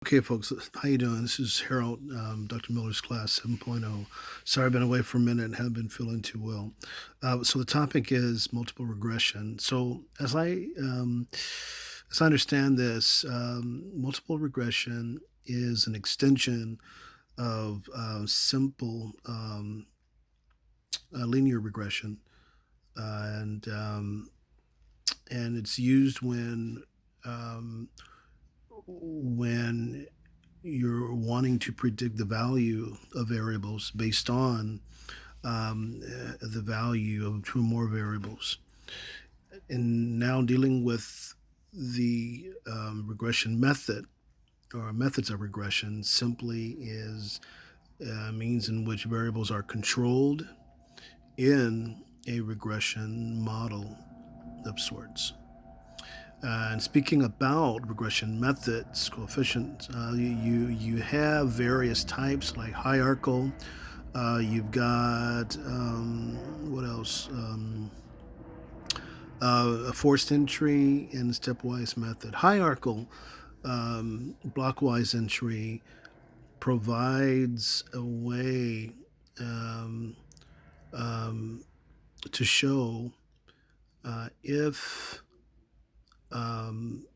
Okay, folks, how you doing? This is Harold, Dr. Miller's class 7.0. Sorry, I've been away for a minute and haven't been feeling too well. So the topic is multiple regression. So as I understand this, multiple regression is an extension of simple linear regression, and it's used um, when you're wanting to predict the value of variables based on the value of two or more variables. And now dealing with the regression method or methods of regression simply is means in which variables are controlled in a regression model of sorts. And speaking about regression methods, coefficients, you have various types like hierarchical. You've got what else? A forced entry and stepwise method. Hierarchical blockwise entry provides a way um, um, to show if um,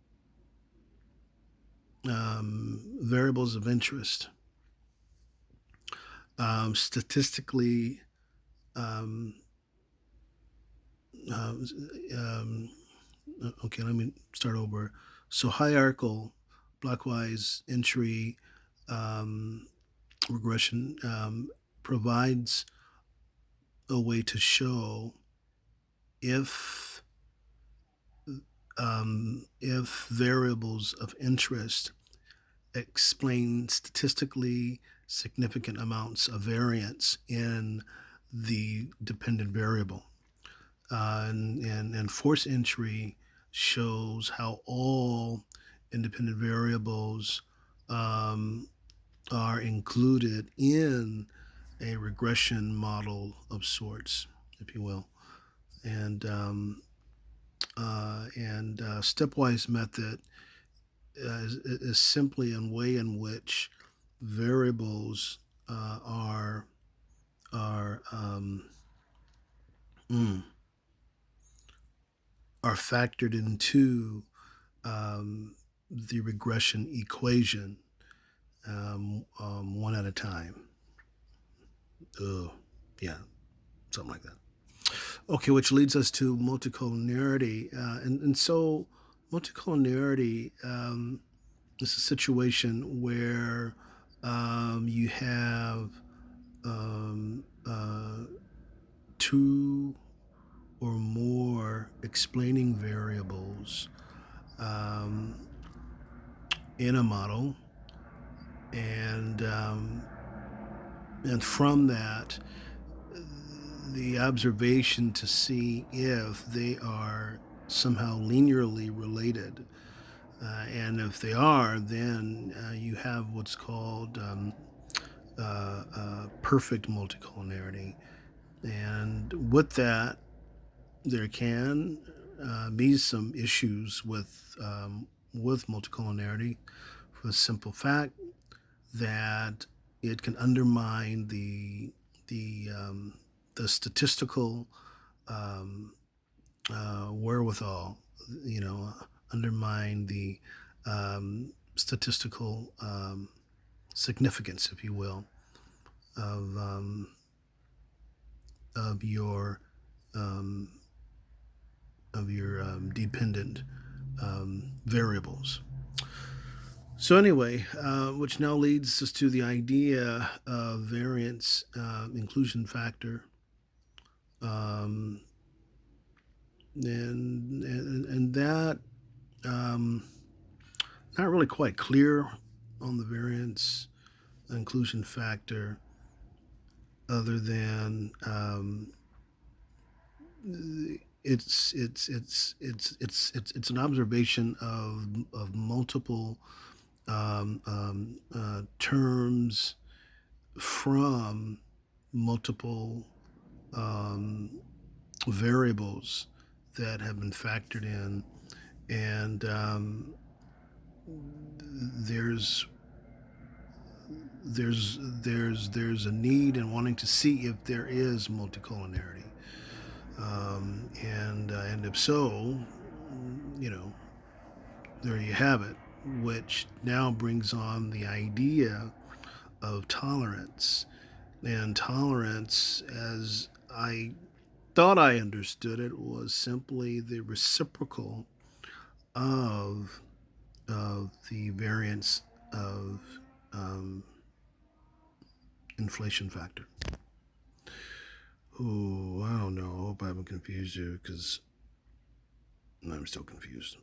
variables of interest statistically um, uh, um, okay, let me start over. So hierarchical blockwise entry um, regression provides a way to show if if variables of interest explain statistically significant amounts of variance in the dependent variable. And force entry shows how all independent variables um, are included in a regression model of sorts, if you will. And stepwise method is simply a way in which variables are are um, mm, are factored into the regression equation one at a time. Yeah, something like that. Okay, which leads us to multicollinearity. And so multicollinearity is a situation where you have two or more explaining variables um, in a model, and from that, the observation to see if they are somehow linearly related. And if they are, then you have what's called perfect multicollinearity. And with that, there can be some issues with multicollinearity for the simple fact that it can undermine the the statistical um, wherewithal, you know, undermine the statistical significance, if you will, of of your um, dependent variables. So anyway, which now leads us to the idea of variance inclusion factor, um, and that um, not really quite clear on the variance inclusion factor, other than it's an observation of multiple terms from multiple um, variables that have been factored in, and there's there's a need in wanting to see if there is multiculinarity, and if so, you know, there you have it, which now brings on the idea of tolerance. And tolerance, as I thought I understood it, was simply the reciprocal of the variance of um, inflation factor. Oh, I don't know. I hope I haven't confused you, because I'm still confused.